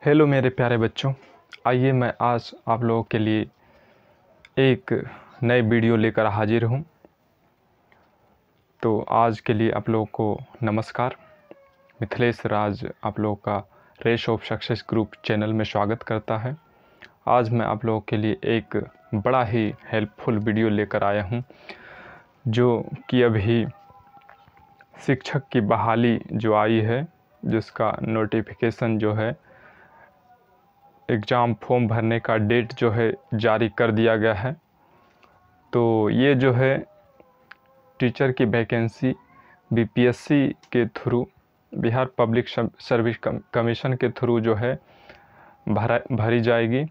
Hello मेरे प्यारे बच्चों, आइए मैं आज आप लोगों के लिए एक नए वीडियो लेकर हाजिर हूँ। तो आज के लिए आप लोगों को नमस्कार। मिथिलेश राज आप लोगों का race of success group channel में स्वागत करता है। आज मैं आप लोगों के लिए एक बड़ा ही हेल्पफुल वीडियो लेकर आया हूँ, जो कि अभी शिक्षक की बहाली जो आई है, जिसका नोटिफिकेशन जो है एग्ज़ाम फॉर्म भरने का डेट जो है जारी कर दिया गया है। तो ये जो है टीचर की वैकेंसी बीपीएससी के through, Bihar public service commission के थ्रू जो है भरी जाएगी।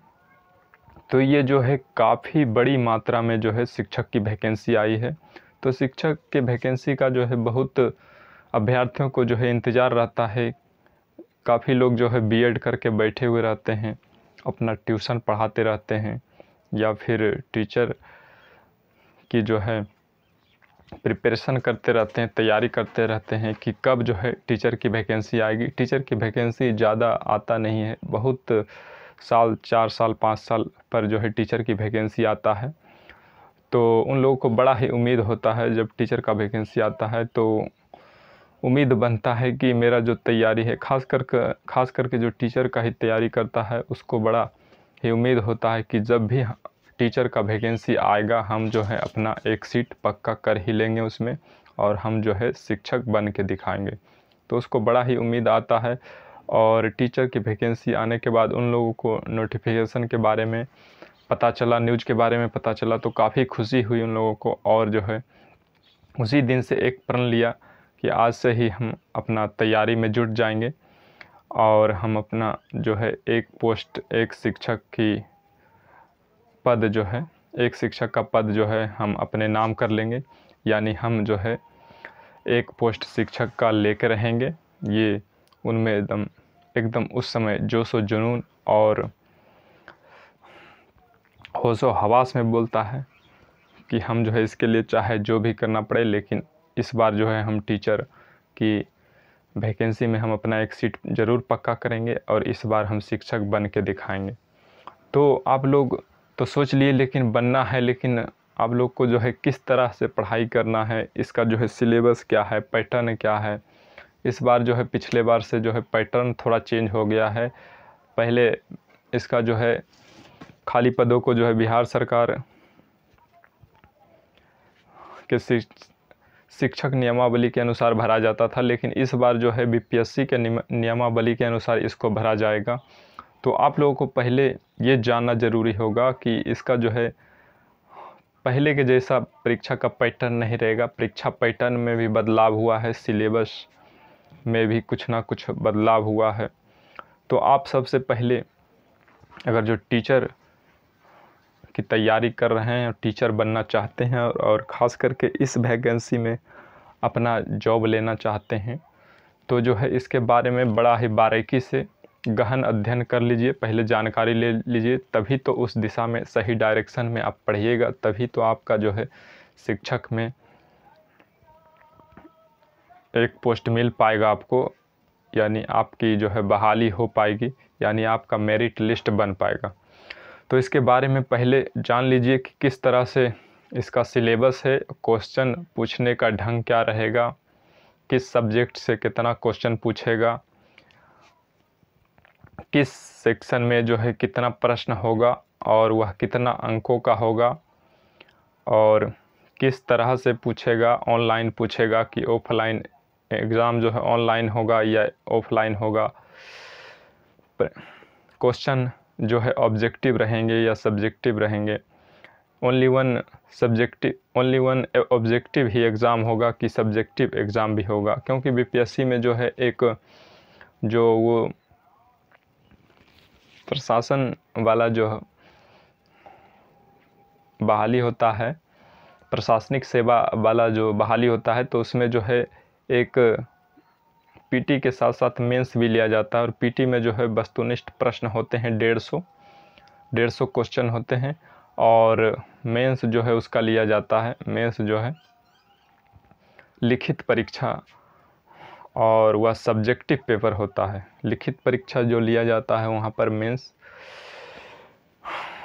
तो ये जो है काफ़ी बड़ी मात्रा में जो है शिक्षक की वैकेंसी आई है। तो शिक्षक के वैकेंसी का जो है बहुत अभ्यर्थियों को जो है इंतज़ार रहता है। काफ़ी लोग जो है बीएड करके बैठे हुए रहते हैं, अपना ट्यूशन पढ़ाते रहते हैं, या फिर टीचर की जो है प्रिपरेशन करते रहते हैं, तैयारी करते रहते हैं कि कब जो है टीचर की वैकेंसी आएगी। टीचर की वैकेंसी ज़्यादा आता नहीं है, बहुत साल 4 साल 5 साल पर जो है टीचर की वैकेंसी आता है। तो उन लोगों को बड़ा ही उम्मीद होता है, जब टीचर का वैकेंसी आता है तो उम्मीद बनता है कि मेरा जो तैयारी है, खास करके जो टीचर का ही तैयारी करता है, उसको बड़ा ही उम्मीद होता है कि जब भी टीचर का वैकेंसी आएगा हम जो है अपना एक सीट पक्का कर ही लेंगे उसमें, और हम जो है शिक्षक बन के दिखाएंगे। तो उसको बड़ा ही उम्मीद आता है। और टीचर की वैकेंसी आने के बाद उन लोगों को नोटिफिकेशन के बारे में पता चला, न्यूज़ के बारे में पता चला, तो काफ़ी खुशी हुई उन लोगों को। और जो है उसी दिन से एक प्रण लिया कि आज से ही हम अपना तैयारी में जुट जाएंगे और हम अपना जो है एक शिक्षक की पद जो है, एक शिक्षक का पद जो है हम अपने नाम कर लेंगे। यानी हम जो है एक पोस्ट शिक्षक का लेकर रहेंगे। ये उनमें एकदम उस समय जोशो जुनून और होशो हवास में बोलता है कि हम जो है इसके लिए चाहे जो भी करना पड़े, लेकिन इस बार जो है हम टीचर की वैकेंसी में हम अपना एक सीट ज़रूर पक्का करेंगे और इस बार हम शिक्षक बन के दिखाएंगे। तो आप लोग तो सोच लिए, लेकिन बनना है, लेकिन आप लोग को जो है किस तरह से पढ़ाई करना है, इसका जो है सिलेबस क्या है, पैटर्न क्या है। इस बार जो है पिछले बार से जो है पैटर्न थोड़ा चेंज हो गया है। पहले इसका जो है खाली पदों को जो है बिहार सरकार के शिक्षक नियमावली के अनुसार भरा जाता था, लेकिन इस बार जो है बीपीएससी के नियमावली के अनुसार इसको भरा जाएगा। तो आप लोगों को पहले ये जानना ज़रूरी होगा कि इसका जो है पहले के जैसा परीक्षा का पैटर्न नहीं रहेगा। परीक्षा पैटर्न में भी बदलाव हुआ है, सिलेबस में भी कुछ ना कुछ बदलाव हुआ है। तो आप सबसे पहले अगर जो टीचर की तैयारी कर रहे हैं और टीचर बनना चाहते हैं और ख़ास करके इस वैकेंसी में अपना जॉब लेना चाहते हैं, तो जो है इसके बारे में बड़ा ही बारीकी से गहन अध्ययन कर लीजिए, पहले जानकारी ले लीजिए, तभी तो उस दिशा में सही डायरेक्शन में आप पढ़िएगा, तभी तो आपका जो है शिक्षक में एक पोस्ट मिल पाएगा आपको, यानी आपकी जो है बहाली हो पाएगी, यानी आपका मेरिट लिस्ट बन पाएगा। तो इसके बारे में पहले जान लीजिए कि किस तरह से इसका सिलेबस है, क्वेश्चन पूछने का ढंग क्या रहेगा, किस सब्जेक्ट से कितना क्वेश्चन पूछेगा, किस सेक्शन में जो है कितना प्रश्न होगा और वह कितना अंकों का होगा, और किस तरह से पूछेगा, ऑनलाइन पूछेगा कि ऑफलाइन, एग्ज़ाम जो है ऑनलाइन होगा या ऑफलाइन होगा, क्वेश्चन जो है ऑब्जेक्टिव रहेंगे या सब्जेक्टिव रहेंगे, ओनली वन ऑब्जेक्टिव ही एग्ज़ाम होगा कि सब्जेक्टिव एग्ज़ाम भी होगा। क्योंकि बीपीएससी में जो है एक जो वो प्रशासन वाला जो बहाली होता है, प्रशासनिक सेवा वाला जो बहाली होता है, तो उसमें जो है एक पीटी के साथ साथ मेंस भी लिया जाता है। और पीटी में जो है वस्तुनिष्ठ प्रश्न होते हैं, 150 क्वेश्चन होते हैं, और मेंस जो है उसका लिया जाता है, मेंस जो है लिखित परीक्षा और वह सब्जेक्टिव पेपर होता है। लिखित परीक्षा जो लिया जाता है वहाँ पर मेंस,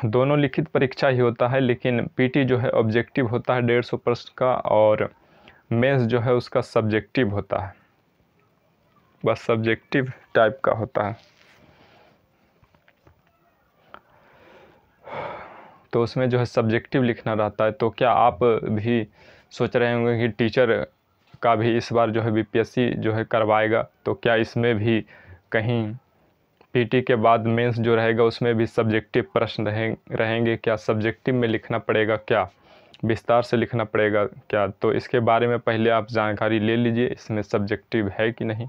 दोनों लिखित परीक्षा ही होता है, लेकिन पीटी जो है ऑब्जेक्टिव होता है 150 प्रश्न का, और मेंस जो है उसका सब्जेक्टिव होता है, बस सब्जेक्टिव टाइप का होता है। तो उसमें जो है सब्जेक्टिव लिखना रहता है। तो क्या आप भी सोच रहे होंगे कि टीचर का भी इस बार जो है बीपीएससी जो है करवाएगा, तो क्या इसमें भी कहीं पीटी के बाद मेंस जो रहेगा उसमें भी सब्जेक्टिव प्रश्न रहेंगे क्या? सब्जेक्टिव में लिखना पड़ेगा क्या? विस्तार से लिखना पड़ेगा क्या? तो इसके बारे में पहले आप जानकारी ले लीजिए, इसमें सब्जेक्टिव है कि नहीं,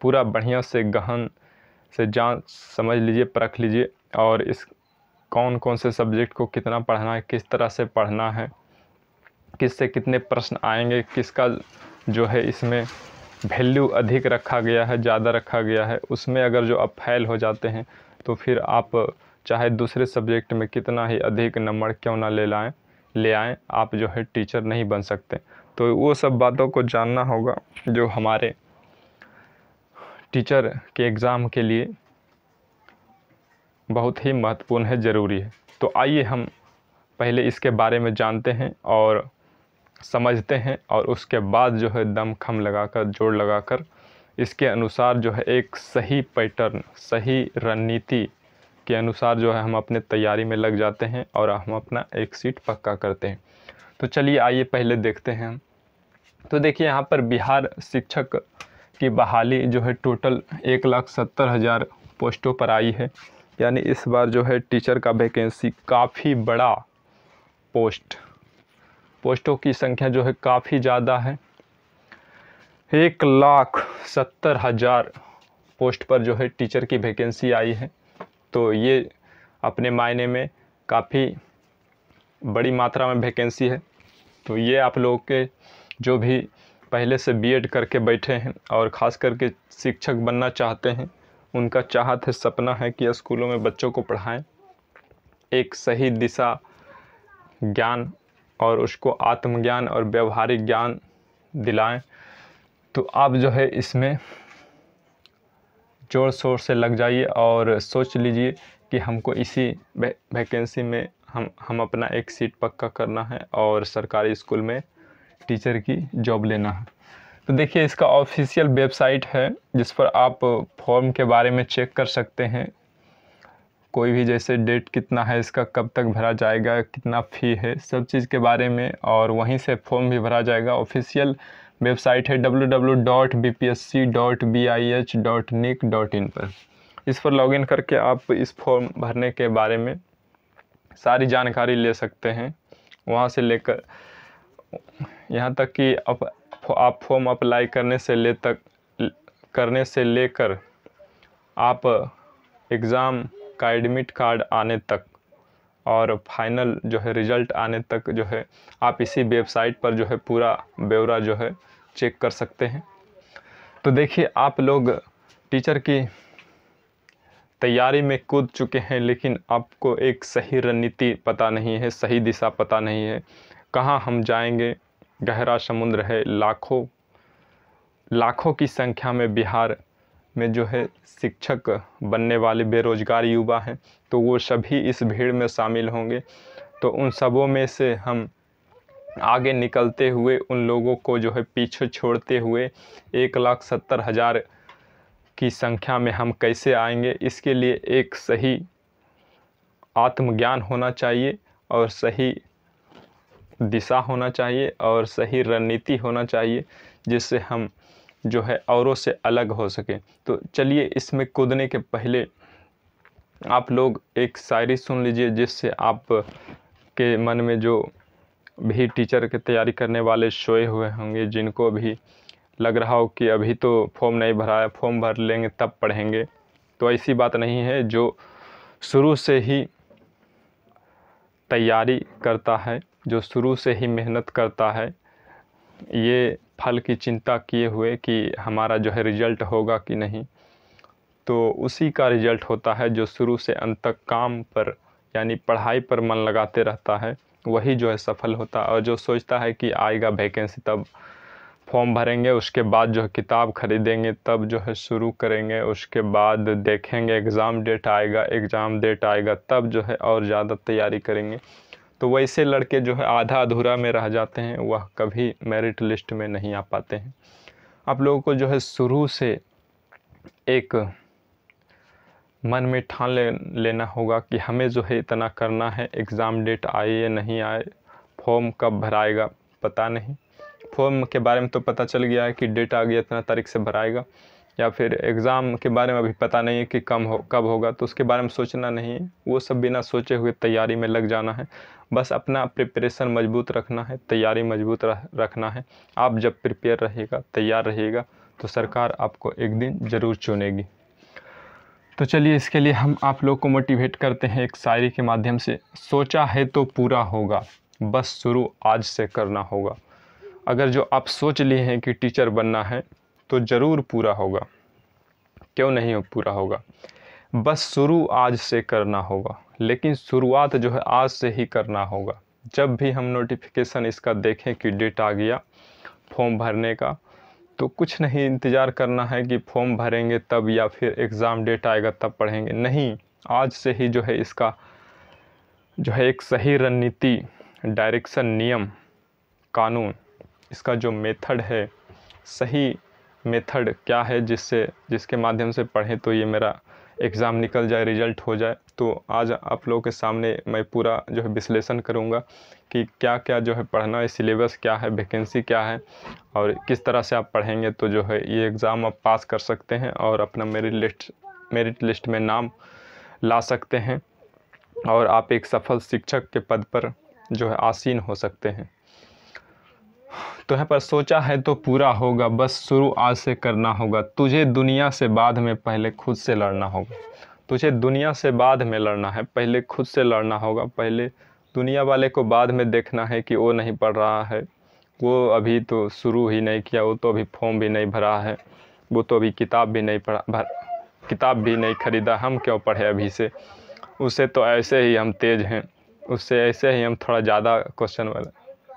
पूरा बढ़िया से गहन से जांच समझ लीजिए, परख लीजिए, और इस कौन कौन से सब्जेक्ट को कितना पढ़ना है, किस तरह से पढ़ना है, किससे कितने प्रश्न आएंगे, किसका जो है इसमें वैल्यू अधिक रखा गया है, ज़्यादा रखा गया है, उसमें अगर जो आप फेल हो जाते हैं तो फिर आप चाहे दूसरे सब्जेक्ट में कितना ही अधिक नंबर क्यों ना ले आएँ, आप जो है टीचर नहीं बन सकते। तो वो सब बातों को जानना होगा जो हमारे टीचर के एग्ज़ाम के लिए बहुत ही महत्वपूर्ण है, ज़रूरी है। तो आइए हम पहले इसके बारे में जानते हैं और समझते हैं, और उसके बाद जो है दम खम लगाकर, जोड़ लगाकर इसके अनुसार जो है एक सही पैटर्न, सही रणनीति के अनुसार जो है हम अपने तैयारी में लग जाते हैं और हम अपना एक सीट पक्का करते हैं। तो चलिए आइए पहले देखते हैं हम। तो देखिए यहाँ पर बिहार शिक्षक की बहाली जो है टोटल 1,70,000 पोस्टों पर आई है। यानी इस बार जो है टीचर का वैकेंसी काफ़ी बड़ा, पोस्टों की संख्या जो है काफ़ी ज़्यादा है। 1,70,000 पोस्ट पर जो है टीचर की वैकेंसी आई है। तो ये अपने मायने में काफ़ी बड़ी मात्रा में वैकेंसी है। तो ये आप लोगों के जो भी पहले से बीएड करके बैठे हैं और ख़ास करके शिक्षक बनना चाहते हैं, उनका चाहत है, सपना है कि स्कूलों में बच्चों को पढ़ाएं, एक सही दिशा ज्ञान और उसको आत्मज्ञान और व्यवहारिक ज्ञान दिलाएं। तो आप जो है इसमें ज़ोर शोर से लग जाइए और सोच लीजिए कि हमको इसी वैकेंसी में हम अपना एक सीट पक्का करना है और सरकारी स्कूल में टीचर की जॉब लेना है। तो देखिए इसका ऑफिशियल वेबसाइट है जिस पर आप फॉर्म के बारे में चेक कर सकते हैं, कोई भी जैसे डेट कितना है इसका, कब तक भरा जाएगा, कितना फ़ी है, सब चीज़ के बारे में, और वहीं से फॉर्म भी भरा जाएगा। ऑफिशियल वेबसाइट है www.bpsc.bih.nic.in पर। इस पर लॉगिन करके आप इस फॉर्म भरने के बारे में सारी जानकारी ले सकते हैं। वहाँ से लेकर यहाँ तक कि आप फॉर्म अप्लाई करने से लेकर आप एग्ज़ाम का एडमिट कार्ड आने तक और फाइनल जो है रिज़ल्ट आने तक जो है आप इसी वेबसाइट पर जो है पूरा ब्यौरा जो है चेक कर सकते हैं। तो देखिए आप लोग टीचर की तैयारी में कूद चुके हैं, लेकिन आपको एक सही रणनीति पता नहीं है, सही दिशा पता नहीं है, कहाँ हम जाएंगे। गहरा समुद्र है, लाखों की संख्या में बिहार में जो है शिक्षक बनने वाले बेरोजगार युवा हैं, तो वो सभी इस भीड़ में शामिल होंगे। तो उन सबों में से हम आगे निकलते हुए उन लोगों को जो है पीछे छोड़ते हुए 1,70,000 की संख्या में हम कैसे आएंगे, इसके लिए एक सही आत्मज्ञान होना चाहिए और सही दिशा होना चाहिए और सही रणनीति होना चाहिए, जिससे हम जो है औरों से अलग हो सके। तो चलिए इसमें कूदने के पहले आप लोग एक शायरी सुन लीजिए, जिससे आप के मन में जो भी टीचर की तैयारी करने वाले सोए हुए होंगे, जिनको भी लग रहा हो कि अभी तो फॉर्म नहीं भरा है, फॉर्म भर लेंगे तब पढ़ेंगे, तो ऐसी बात नहीं है। जो शुरू से ही तैयारी करता है, जो शुरू से ही मेहनत करता है, ये फल की चिंता किए हुए कि हमारा जो है रिज़ल्ट होगा कि नहीं, तो उसी का रिज़ल्ट होता है जो शुरू से अंत तक काम पर यानी पढ़ाई पर मन लगाते रहता है, वही जो है सफल होता है। और जो सोचता है कि आएगा वैकेंसी फॉर्म भरेंगे, उसके बाद जो है किताब ख़रीदेंगे, तब जो है शुरू करेंगे, उसके बाद देखेंगे एग्ज़ाम डेट आएगा तब जो है और ज़्यादा तैयारी करेंगे। तो वैसे लड़के जो है आधा अधूरा में रह जाते हैं, वह कभी मेरिट लिस्ट में नहीं आ पाते हैं। आप लोगों को जो है शुरू से एक मन में ठान लेना होगा कि हमें जो है इतना करना है। एग्ज़ाम डेट आए या नहीं आए, फॉर्म कब भराएगा पता नहीं। फॉर्म के बारे में तो पता चल गया है कि डेट आ गया, इतना तारीख से भराएगा, या फिर एग्ज़ाम के बारे में अभी पता नहीं है कि कब होगा, तो उसके बारे में सोचना नहीं है। वो सब बिना सोचे हुए तैयारी में लग जाना है। बस अपना प्रिपरेशन मजबूत रखना है, तैयारी मजबूत रखना है। आप जब प्रिपेयर रहिएगा, तैयार रहिएगा, तो सरकार आपको एक दिन ज़रूर चुनेगी। तो चलिए, इसके लिए हम आप लोग को मोटिवेट करते हैं एक शायरी के माध्यम से। सोचा है तो पूरा होगा, बस शुरू आज से करना होगा। अगर जो आप सोच लिए हैं कि टीचर बनना है तो ज़रूर पूरा होगा, क्यों नहीं पूरा होगा। बस शुरू आज से करना होगा, लेकिन शुरुआत जो है आज से ही करना होगा। जब भी हम नोटिफिकेशन इसका देखें कि डेट आ गया फॉर्म भरने का, तो कुछ नहीं इंतज़ार करना है कि फॉर्म भरेंगे तब या फिर एग्ज़ाम डेट आएगा तब पढ़ेंगे। नहीं, आज से ही जो है इसका जो है एक सही रणनीति, डायरेक्शन, नियम, कानून, इसका जो मेथड है, सही मेथड क्या है जिसके माध्यम से पढ़ें तो ये मेरा एग्ज़ाम निकल जाए, रिज़ल्ट हो जाए। तो आज आप लोगों के सामने मैं पूरा जो है विश्लेषण करूँगा कि क्या क्या जो है पढ़ना है, सिलेबस क्या है, वैकेंसी क्या है, और किस तरह से आप पढ़ेंगे तो जो है ये एग्ज़ाम आप पास कर सकते हैं और अपना मेरिट लिस्ट में नाम ला सकते हैं, और आप एक सफल शिक्षक के पद पर जो है आसीन हो सकते हैं। तो यहाँ पर सोचा है तो पूरा होगा, बस शुरू आज से करना होगा। तुझे दुनिया से बाद में पहले खुद से लड़ना होगा। तुझे दुनिया से बाद में लड़ना है, पहले खुद से लड़ना होगा। पहले दुनिया वाले को बाद में देखना है कि वो नहीं पढ़ रहा है, वो अभी तो शुरू ही नहीं किया, वो तो अभी फॉर्म भी नहीं भरा है, वो तो अभी किताब भी नहीं ख़रीदा, हम क्यों पढ़े अभी से। उससे तो ऐसे ही हम तेज़ हैं, उससे ऐसे ही हम थोड़ा ज़्यादा क्वेश्चन वाला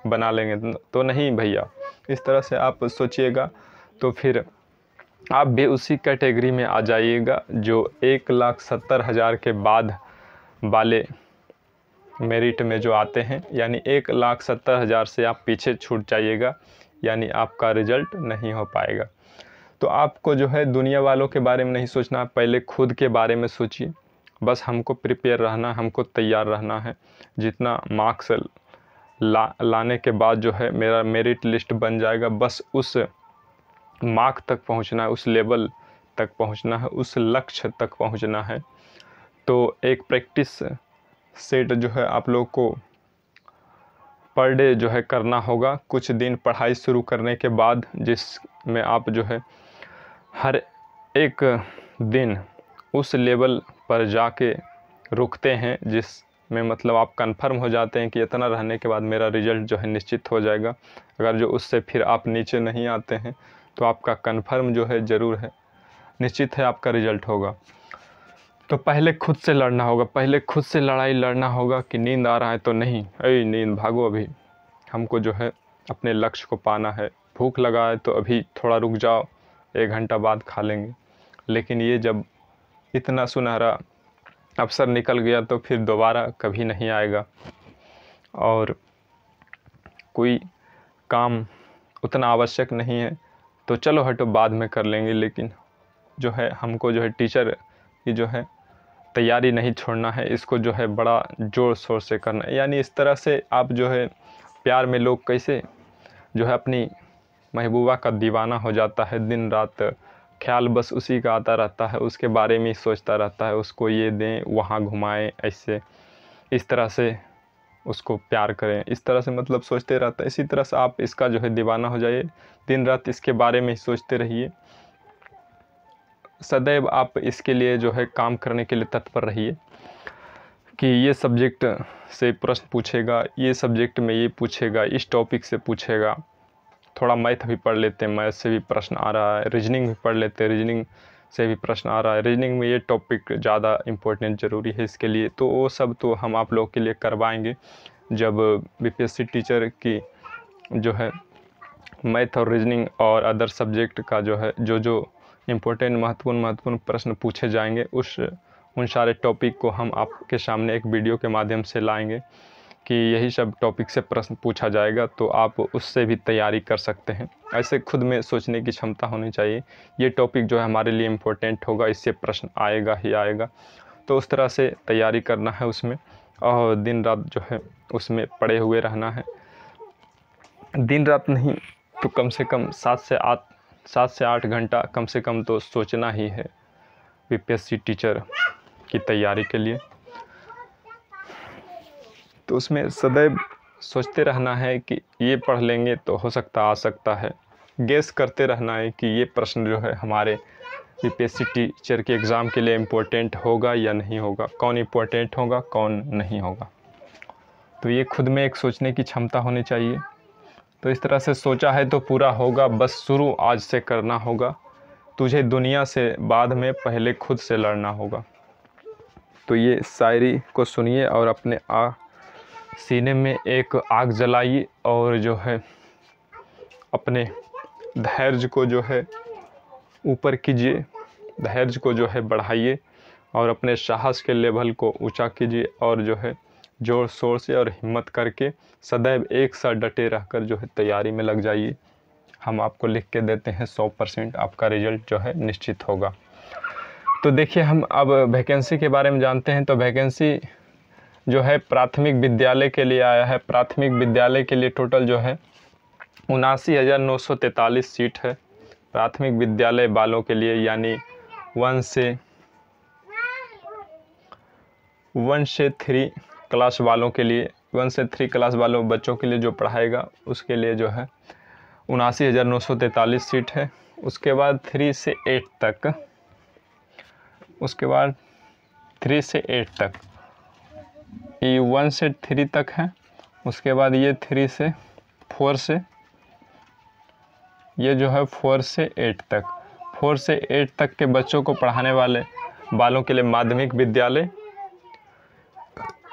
बना लेंगे। तो नहीं भैया, इस तरह से आप सोचिएगा तो फिर आप भी उसी कैटेगरी में आ जाइएगा जो 1,70,000 के बाद वाले मेरिट में जो आते हैं, यानी 1,70,000 से आप पीछे छूट जाइएगा, यानी आपका रिज़ल्ट नहीं हो पाएगा। तो आपको जो है दुनिया वालों के बारे में नहीं सोचना, पहले खुद के बारे में सोचिए। बस हमको प्रिपेयर रहना, हमको तैयार रहना है। जितना मार्क्स लाने के बाद जो है मेरा मेरिट लिस्ट बन जाएगा, बस उस मार्क तक पहुंचना है, उस लेवल तक पहुंचना है, उस लक्ष्य तक पहुंचना है। तो एक प्रैक्टिस सेट जो है आप लोग को पर डे जो है करना होगा। कुछ दिन पढ़ाई शुरू करने के बाद, जिसमें आप जो है हर एक दिन उस लेवल पर जाके रुकते हैं, जिसमें मतलब आप कंफर्म हो जाते हैं कि इतना रहने के बाद मेरा रिज़ल्ट जो है निश्चित हो जाएगा। अगर जो उससे फिर आप नीचे नहीं आते हैं तो आपका कंफर्म जो है ज़रूर है, निश्चित है आपका रिज़ल्ट होगा। तो पहले खुद से लड़ना होगा, पहले खुद से लड़ाई लड़ना होगा कि नींद आ रहा है तो नहीं, अरे नींद भागो, अभी हमको जो है अपने लक्ष्य को पाना है। भूख लगा है तो अभी थोड़ा रुक जाओ, 1 घंटा बाद खा लेंगे। लेकिन ये जब इतना सुनहरा अवसर निकल गया तो फिर दोबारा कभी नहीं आएगा, और कोई काम उतना आवश्यक नहीं है तो चलो हटो बाद में कर लेंगे। लेकिन जो है हमको जो है टीचर की जो है तैयारी नहीं छोड़ना है, इसको जो है बड़ा ज़ोर शोर से करना है। यानी इस तरह से आप जो है प्यार में लोग कैसे जो है अपनी महबूबा का दीवाना हो जाता है, दिन रात ख्याल बस उसी का आता रहता है, उसके बारे में ही सोचता रहता है, उसको ये दें, वहाँ घुमाएं, ऐसे इस तरह से उसको प्यार करें, इस तरह से मतलब सोचते रहता है। इसी तरह से आप इसका जो है दीवाना हो जाइए, दिन रात इसके बारे में ही सोचते रहिए। सदैव आप इसके लिए जो है काम करने के लिए तत्पर रहिए कि ये सब्जेक्ट से प्रश्न पूछेगा, ये सब्जेक्ट में ये पूछेगा, इस टॉपिक से पूछेगा। थोड़ा मैथ भी पढ़ लेते हैं, मैथ से भी प्रश्न आ रहा है। रीजनिंग भी पढ़ लेते हैं, रीजनिंग से भी प्रश्न आ रहा है। रीजनिंग में ये टॉपिक ज़्यादा इम्पोर्टेंट ज़रूरी है इसके लिए। तो वो सब तो हम आप लोग के लिए करवाएंगे जब बीपीएससी टीचर की जो है मैथ और रीजनिंग और अदर सब्जेक्ट का जो है जो इम्पोर्टेंट महत्वपूर्ण प्रश्न पूछे जाएंगे उन सारे टॉपिक को हम आपके सामने एक वीडियो के माध्यम से लाएंगे कि यही सब टॉपिक से प्रश्न पूछा जाएगा, तो आप उससे भी तैयारी कर सकते हैं। ऐसे खुद में सोचने की क्षमता होनी चाहिए, ये टॉपिक जो है हमारे लिए इम्पोर्टेंट होगा, इससे प्रश्न आएगा ही आएगा, तो उस तरह से तैयारी करना है उसमें, और दिन रात जो है उसमें पड़े हुए रहना है। दिन रात नहीं तो कम से कम 7 से 8 घंटा कम से कम तो सोचना ही है बीपीएससी टीचर की तैयारी के लिए। तो उसमें सदैव सोचते रहना है कि ये पढ़ लेंगे तो हो सकता आ सकता है, गेस करते रहना है कि ये प्रश्न जो है हमारे बीपीएससी टीचर के एग्ज़ाम के लिए इम्पोर्टेंट होगा या नहीं होगा, कौन इम्पोर्टेंट होगा कौन नहीं होगा। तो ये खुद में एक सोचने की क्षमता होनी चाहिए। तो इस तरह से सोचा है तो पूरा होगा, बस शुरू आज से करना होगा, तुझे दुनिया से बाद में पहले खुद से लड़ना होगा। तो ये शायरी को सुनिए और अपने सीने में एक आग जलाइए और जो है अपने धैर्य को जो है ऊपर कीजिए, धैर्य को जो है बढ़ाइए और अपने साहस के लेवल को ऊंचा कीजिए, और जो है ज़ोर शोर से और हिम्मत करके सदैव एक साथ डटे रहकर जो है तैयारी में लग जाइए। हम आपको लिख के देते हैं 100% आपका रिजल्ट जो है निश्चित होगा। तो देखिए हम अब वैकेंसी के बारे में जानते हैं। तो वैकेंसी जो है प्राथमिक विद्यालय के लिए आया है। प्राथमिक विद्यालय के लिए टोटल जो है 79,943 सीट है प्राथमिक विद्यालय वालों के लिए, यानी 1 से 3 क्लास वालों के लिए, 1 से 3 क्लास वालों बच्चों के लिए जो पढ़ाएगा उसके लिए जो है 79,943 सीट है। उसके बाद 3 से 8 तक, उसके बाद 3 से 8 तक, ये 1 से 3 तक है। उसके बाद ये 3 से 4 से, ये जो है 4 से 8 तक, 4 से 8 तक के बच्चों को पढ़ाने वालों के लिए माध्यमिक विद्यालय,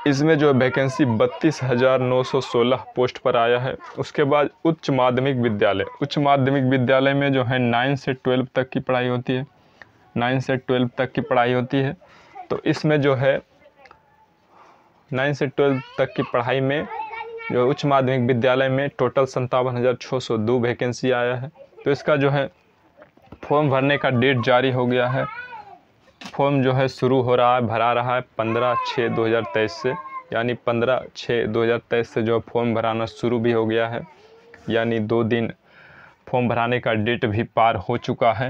इसमें जो वैकेंसी 32,916 पोस्ट पर आया है। उसके बाद उच्च माध्यमिक विद्यालय, उच्च माध्यमिक विद्यालय में जो है 9 से 12 तक की पढ़ाई होती है, 9 से 12 तक की पढ़ाई होती है। तो इसमें जो है 9 से 12 तक की पढ़ाई में जो उच्च माध्यमिक विद्यालय में टोटल 57,602 वैकेंसी आया है। तो इसका जो है फॉर्म भरने का डेट जारी हो गया है। फॉर्म जो है शुरू हो रहा है, भरा रहा है 15/6/2023 से, यानी 15/6/2023 से जो फॉर्म भराना शुरू भी हो गया है, यानी 2 दिन फॉर्म भराने का डेट भी पार हो चुका है।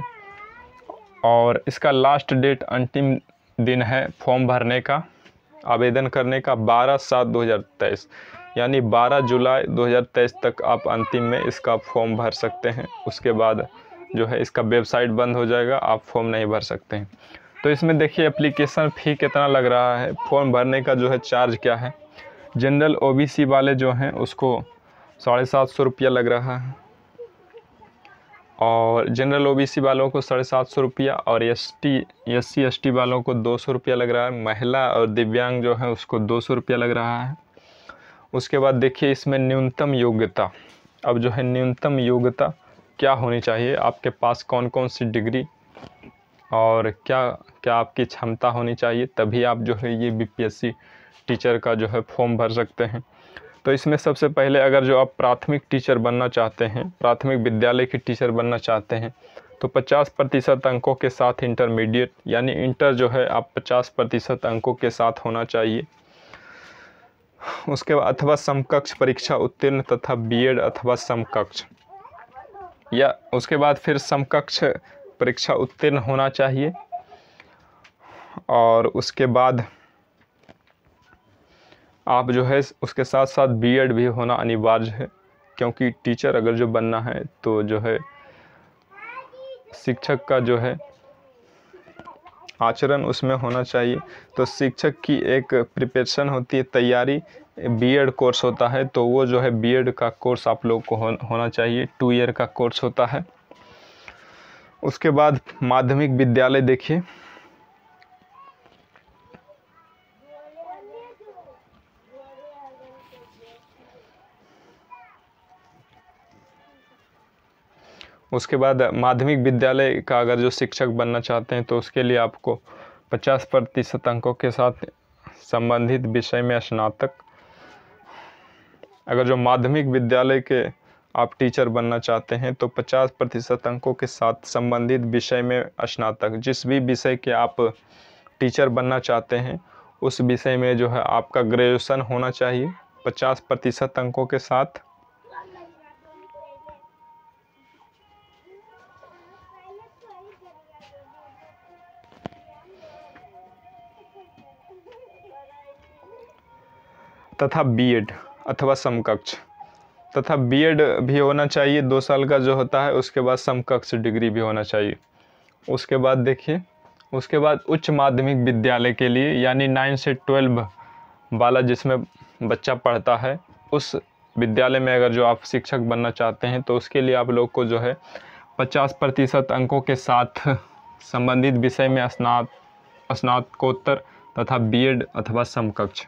और इसका लास्ट डेट, अंतिम दिन है फॉर्म भरने का, आवेदन करने का 12/7/2023, यानी 12 जुलाई 2023 तक आप अंतिम में इसका फॉर्म भर सकते हैं। उसके बाद जो है इसका वेबसाइट बंद हो जाएगा, आप फॉर्म नहीं भर सकते हैं। तो इसमें देखिए एप्लीकेशन फ़ी कितना लग रहा है, फॉर्म भरने का जो है चार्ज क्या है। जनरल ओबीसी वाले जो हैं उसको 750 रुपया लग रहा है, और जनरल ओबीसी वालों को 750 रुपया, और SC ST वालों को 200 रुपया लग रहा है। महिला और दिव्यांग जो है उसको 200 रुपया लग रहा है। उसके बाद देखिए इसमें न्यूनतम योग्यता, अब जो है न्यूनतम योग्यता क्या होनी चाहिए, आपके पास कौन कौन सी डिग्री और क्या क्या आपकी क्षमता होनी चाहिए, तभी आप जो है ये बीपीएससी टीचर का जो है फॉर्म भर सकते हैं। तो इसमें सबसे पहले अगर जो आप प्राथमिक टीचर बनना चाहते हैं, प्राथमिक विद्यालय के टीचर बनना चाहते हैं, तो 50% अंकों के साथ इंटरमीडिएट, यानी इंटर जो है आप 50% अंकों के साथ होना चाहिए। उसके बाद अथवा समकक्ष परीक्षा उत्तीर्ण तथा बीएड अथवा समकक्ष, या उसके बाद फिर समकक्ष परीक्षा उत्तीर्ण होना चाहिए। और उसके बाद आप जो है उसके साथ साथ बीएड भी होना अनिवार्य है, क्योंकि टीचर अगर जो बनना है तो जो है शिक्षक का जो है आचरण उसमें होना चाहिए। तो शिक्षक की एक प्रिपरेशन होती है, तैयारी, बीएड कोर्स होता है, तो वो जो है बीएड का कोर्स आप लोग को होना चाहिए, 2 ईयर का कोर्स होता है। उसके बाद माध्यमिक विद्यालय देखिए, उसके बाद माध्यमिक विद्यालय का अगर जो शिक्षक बनना चाहते हैं तो उसके लिए आपको 50% अंकों के साथ संबंधित विषय में स्नातक, अगर जो माध्यमिक विद्यालय के आप टीचर बनना चाहते हैं तो 50% अंकों के साथ संबंधित विषय में स्नातक, जिस भी विषय के आप टीचर बनना चाहते हैं उस विषय में जो है आपका ग्रेजुएशन होना चाहिए 50% अंकों के साथ। तथा बीएड अथवा समकक्ष, तथा बीएड भी होना चाहिए 2 साल का जो होता है, उसके बाद समकक्ष डिग्री भी होना चाहिए। उसके बाद देखिए, उसके बाद उच्च माध्यमिक विद्यालय के लिए यानी 9 से 12 वाला जिसमें बच्चा पढ़ता है उस विद्यालय में अगर जो आप शिक्षक बनना चाहते हैं तो उसके लिए आप लोग को जो है 50% अंकों के साथ संबंधित विषय में स्नातकोत्तर तथा बीएड अथवा समकक्ष।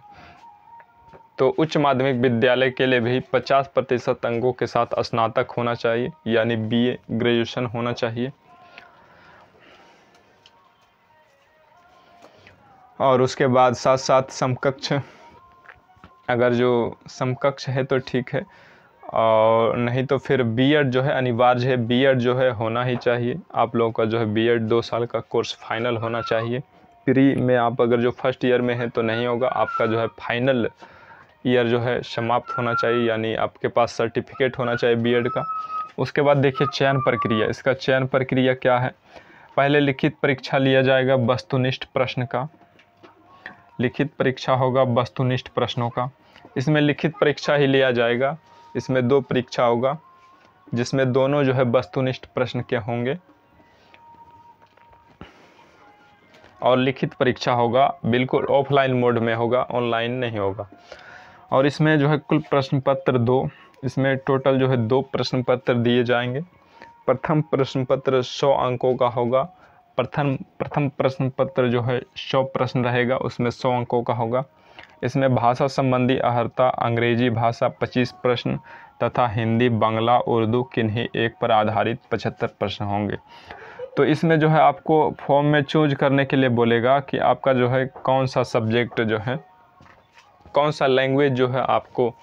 तो उच्च माध्यमिक विद्यालय के लिए भी 50% अंकों के साथ स्नातक होना चाहिए यानी बीए ग्रेजुएशन होना चाहिए। और उसके बाद साथ साथ समकक्ष, अगर जो समकक्ष है तो ठीक है, और नहीं तो फिर बीएड जो है अनिवार्य है, बीएड जो है होना ही चाहिए। आप लोगों का जो है बीएड 2 साल का कोर्स फाइनल होना चाहिए। प्री में आप अगर जो फर्स्ट ईयर में है तो नहीं होगा, आपका जो है फाइनल ईयर जो है समाप्त होना चाहिए, यानी आपके पास सर्टिफिकेट होना चाहिए बीएड का। उसके बाद देखिए चयन प्रक्रिया, इसका चयन प्रक्रिया क्या है। पहले लिखित परीक्षा लिया जाएगा वस्तुनिष्ठ प्रश्न का, लिखित परीक्षा होगा वस्तुनिष्ठ प्रश्नों का। इसमें लिखित परीक्षा ही लिया जाएगा, इसमें 2 परीक्षा होगा जिसमें दोनों जो है वस्तुनिष्ठ प्रश्न के होंगे, और लिखित परीक्षा होगा बिल्कुल ऑफलाइन मोड में होगा, ऑनलाइन नहीं होगा। और इसमें जो है कुल प्रश्न पत्र 2, इसमें टोटल जो है 2 प्रश्न पत्र दिए जाएंगे। प्रथम प्रश्न पत्र 100 अंकों का होगा, प्रथम प्रश्न पत्र जो है 100 प्रश्न रहेगा, उसमें 100 अंकों का होगा। इसमें भाषा संबंधी अर्हता अंग्रेजी भाषा 25 प्रश्न तथा हिंदी बांग्ला उर्दू किन्हीं एक पर आधारित 75 प्रश्न होंगे। तो इसमें जो है आपको फॉर्म में चूज करने के लिए बोलेगा कि आपका जो है कौन सा सब्जेक्ट जो है, कौन सा लैंग्वेज जो है आपको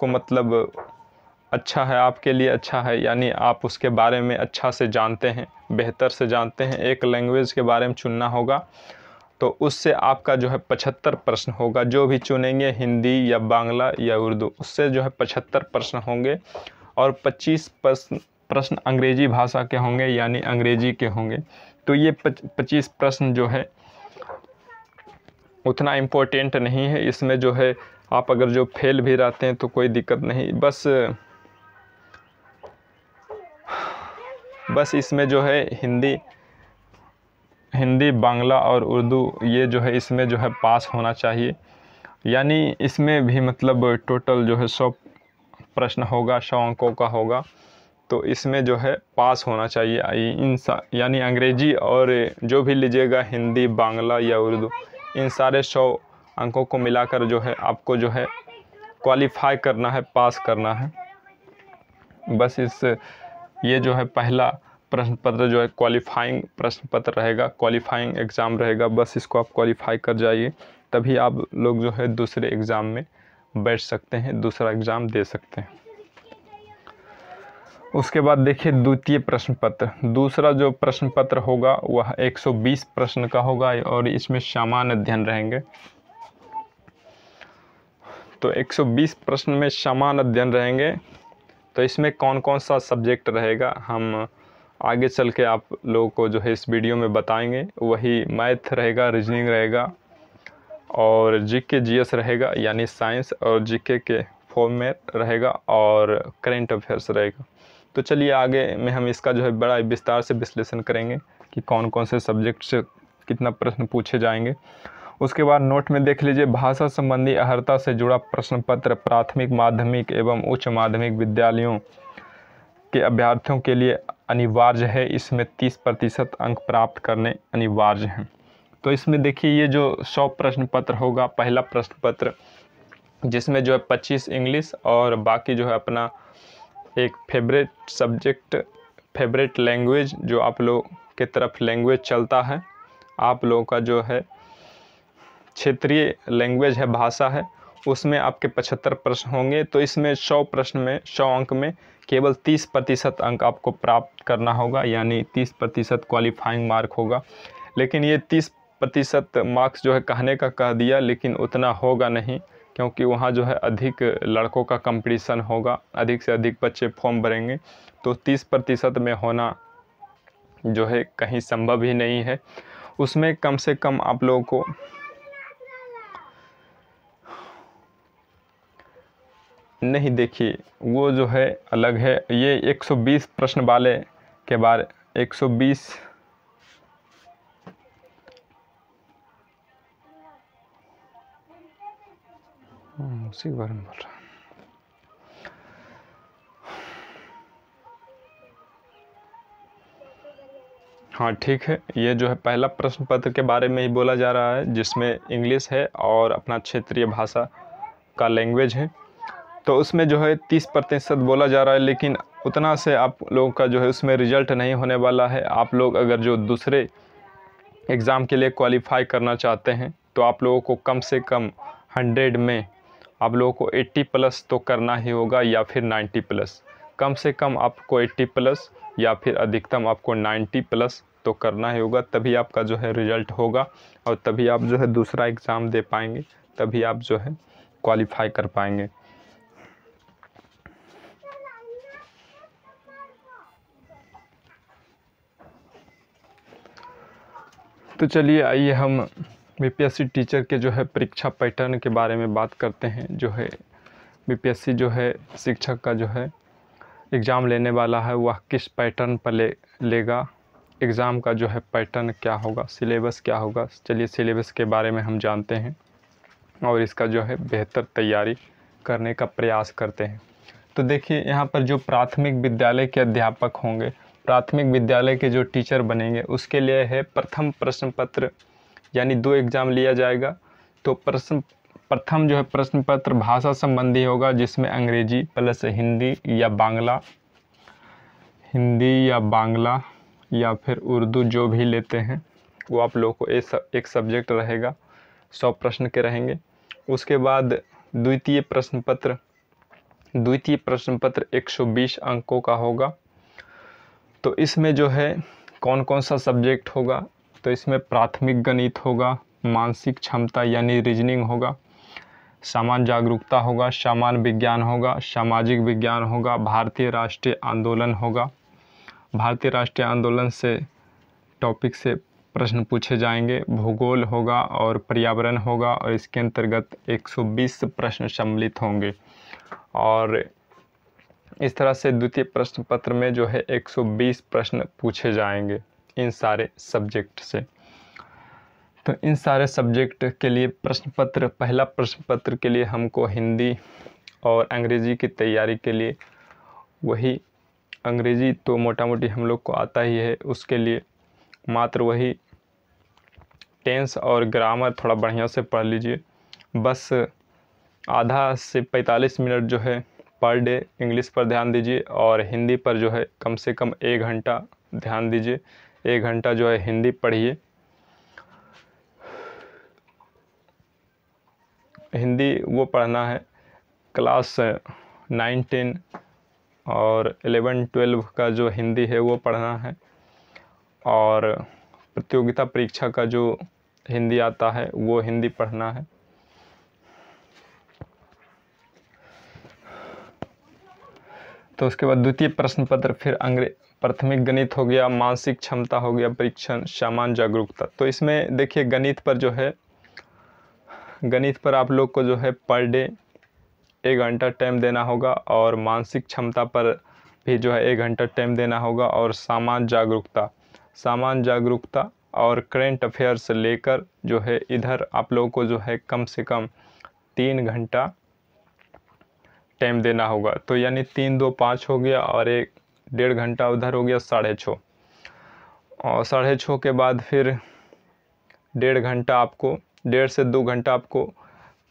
मतलब अच्छा है, आपके लिए अच्छा है, यानी आप उसके बारे में अच्छा से जानते हैं, बेहतर से जानते हैं। एक लैंग्वेज के बारे में चुनना होगा तो उससे आपका जो है 75 प्रश्न होगा। जो भी चुनेंगे हिंदी या बांग्ला या उर्दू, उससे जो है 75 प्रश्न होंगे, और 25 प्रश्न अंग्रेजी भाषा के होंगे यानी अंग्रेजी के होंगे। तो ये 25 प्रश्न जो है उतना इम्पोर्टेंट नहीं है। इसमें जो है आप अगर जो फेल भी रहते हैं तो कोई दिक्कत नहीं, बस इसमें जो है हिंदी बांग्ला और उर्दू ये जो है इसमें जो है पास होना चाहिए। यानी इसमें भी मतलब टोटल जो है 100 प्रश्न होगा, 100 अंकों का होगा, तो इसमें जो है पास होना चाहिए। यानी अंग्रेजी और जो भी लीजिएगा हिंदी बांग्ला या उर्दू, इन सारे 100 अंकों को मिलाकर जो है आपको जो है क्वालिफाई करना है, पास करना है। बस ये जो है पहला प्रश्न पत्र जो है क्वालिफाइंग प्रश्न पत्र रहेगा, क्वालिफाइंग एग्ज़ाम रहेगा। बस इसको आप क्वालिफाई कर जाइए, तभी आप लोग जो है दूसरे एग्ज़ाम में बैठ सकते हैं, दूसरा एग्ज़ाम दे सकते हैं। उसके बाद देखिए द्वितीय प्रश्न पत्र, दूसरा जो प्रश्न पत्र होगा वह 120 प्रश्न का होगा, और इसमें सामान्य अध्ययन रहेंगे। तो 120 प्रश्न में सामान्य अध्ययन रहेंगे। तो इसमें कौन कौन सा सब्जेक्ट रहेगा हम आगे चल के आप लोगों को जो है इस वीडियो में बताएंगे। वही मैथ रहेगा, रीजनिंग रहेगा, और जीके जीएस रहेगा यानी साइंस और जीके के फॉर्म में रहेगा, और करेंट अफेयर्स रहेगा। तो चलिए आगे में हम इसका जो है बड़ा विस्तार से विश्लेषण करेंगे कि कौन कौन से सब्जेक्ट से कितना प्रश्न पूछे जाएंगे। उसके बाद नोट में देख लीजिए भाषा संबंधी अर्हता से जुड़ा प्रश्न पत्र प्राथमिक माध्यमिक एवं उच्च माध्यमिक विद्यालयों के अभ्यर्थियों के लिए अनिवार्य है। इसमें 30% अंक प्राप्त करने अनिवार्य हैं। तो इसमें देखिए ये जो 100 प्रश्न पत्र होगा, पहला प्रश्न पत्र जिसमें जो है 25 इंग्लिश और बाकी जो है अपना एक फेवरेट सब्जेक्ट, फेवरेट लैंग्वेज जो आप लोग के तरफ लैंग्वेज चलता है, आप लोगों का जो है क्षेत्रीय लैंग्वेज है, भाषा है, उसमें आपके 75 प्रश्न होंगे। तो इसमें 100 प्रश्न में 100 अंक में केवल 30% अंक आपको प्राप्त करना होगा, यानी 30% क्वालिफाइंग मार्क होगा। लेकिन ये 30% मार्क्स जो है कहने का कह दिया, लेकिन उतना होगा नहीं, क्योंकि वहाँ जो है अधिक लड़कों का कंपटीशन होगा, अधिक से अधिक बच्चे फॉर्म भरेंगे। तो 30% में होना जो है कहीं संभव ही नहीं है। उसमें कम से कम आप लोगों को नहीं, देखिए वो जो है अलग है। ये 120 प्रश्न वाले के बारे 120 उसी बारे में बोल रहा हूँ। हाँ ठीक है, ये जो है पहला प्रश्न पत्र के बारे में ही बोला जा रहा है, जिसमें इंग्लिश है और अपना क्षेत्रीय भाषा का लैंग्वेज है। तो उसमें जो है 30% बोला जा रहा है, लेकिन उतना से आप लोगों का जो है उसमें रिजल्ट नहीं होने वाला है। आप लोग अगर जो दूसरे एग्ज़ाम के लिए क्वालिफाई करना चाहते हैं तो आप लोगों को कम से कम 100 में आप लोगों को 80+ तो करना ही होगा, या फिर 90+। कम से कम आपको 80+ या फिर अधिकतम आपको 90+ तो करना ही होगा, तभी आपका जो है रिज़ल्ट होगा और तभी आप जो है दूसरा एग्ज़ाम दे पाएंगे, तभी आप जो है क्वालिफाई कर पाएंगे। तो चलिए आइए हम बीपीएससी टीचर के जो है परीक्षा पैटर्न के बारे में बात करते हैं। जो है बीपीएससी जो है शिक्षक का जो है एग्ज़ाम लेने वाला है, वह किस पैटर्न पर लेगा, एग्ज़ाम का जो है पैटर्न क्या होगा, सिलेबस क्या होगा। चलिए सिलेबस के बारे में हम जानते हैं और इसका जो है बेहतर तैयारी करने का प्रयास करते हैं। तो देखिए यहाँ पर जो प्राथमिक विद्यालय के अध्यापक होंगे, प्राथमिक विद्यालय के जो टीचर बनेंगे, उसके लिए है प्रथम प्रश्न पत्र, यानी 2 एग्ज़ाम लिया जाएगा। तो प्रथम जो है प्रश्न पत्र भाषा संबंधी होगा, जिसमें अंग्रेजी प्लस हिंदी या बांग्ला या फिर उर्दू जो भी लेते हैं वो आप लोगों को एक सब्जेक्ट रहेगा, 100 प्रश्न के रहेंगे। उसके बाद द्वितीय प्रश्न पत्र 120 अंकों का होगा। तो इसमें जो है कौन कौन सा सब्जेक्ट होगा, तो इसमें प्राथमिक गणित होगा, मानसिक क्षमता यानी रीजनिंग होगा, सामान्य जागरूकता होगा, सामान्य विज्ञान होगा, सामाजिक विज्ञान होगा, भारतीय राष्ट्रीय आंदोलन होगा। भारतीय राष्ट्रीय आंदोलन से टॉपिक से प्रश्न पूछे जाएंगे, भूगोल होगा और पर्यावरण होगा, और इसके अंतर्गत 120 प्रश्न सम्मिलित होंगे। और इस तरह से द्वितीय प्रश्न पत्र में जो है 120 प्रश्न पूछे जाएंगे इन सारे सब्जेक्ट से। तो इन सारे सब्जेक्ट के लिए प्रश्न पत्र, पहला प्रश्न पत्र के लिए हमको हिंदी और अंग्रेज़ी की तैयारी के लिए, वही अंग्रेज़ी तो मोटा मोटी हम लोग को आता ही है, उसके लिए मात्र वही टेंस और ग्रामर थोड़ा बढ़िया से पढ़ लीजिए। बस आधा से 45 मिनट जो है पर डे इंग्लिश पर ध्यान दीजिए, और हिंदी पर जो है कम से कम 1 घंटा ध्यान दीजिए। 1 घंटा जो है हिंदी पढ़िए। हिंदी वो पढ़ना है क्लास 9, 10 और 11, 12 का जो हिंदी है वो पढ़ना है, और प्रतियोगिता परीक्षा का जो हिंदी आता है वो हिंदी पढ़ना है। तो उसके बाद द्वितीय प्रश्न पत्र फिर प्राथमिक गणित हो गया, मानसिक क्षमता हो गया, परीक्षण, सामान्य जागरूकता। तो इसमें देखिए गणित पर जो है, गणित पर आप लोग को जो है पर डे 1 घंटा टाइम देना होगा, और मानसिक क्षमता पर भी जो है 1 घंटा टाइम देना होगा, और सामान्य जागरूकता और करेंट अफेयर्स लेकर जो है इधर आप लोगों को जो है कम से कम 3 घंटा टाइम देना होगा। तो यानी 3, 2, 5 हो गया, और 1.5 घंटा उधर हो गया 6.5, और 6.5 के बाद फिर 1.5 घंटा आपको, 1.5 से 2 घंटा आपको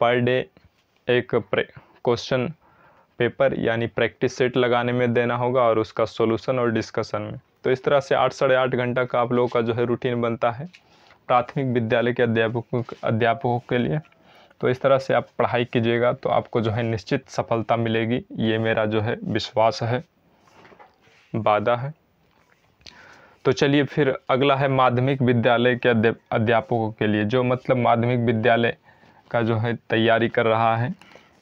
पर डे एक क्वेश्चन पेपर यानी प्रैक्टिस सेट लगाने में देना होगा और उसका सॉल्यूशन और डिस्कशन में। तो इस तरह से 8 साढ़े 8 घंटा का आप लोगों का जो है रूटीन बनता है प्राथमिक विद्यालय के अध्यापकों के लिए। तो इस तरह से आप पढ़ाई कीजिएगा तो आपको जो है निश्चित सफलता मिलेगी, ये मेरा जो है विश्वास है, वादा है। तो चलिए फिर अगला है माध्यमिक विद्यालय के अध्यापकों के लिए, जो मतलब माध्यमिक विद्यालय का जो है तैयारी कर रहा है,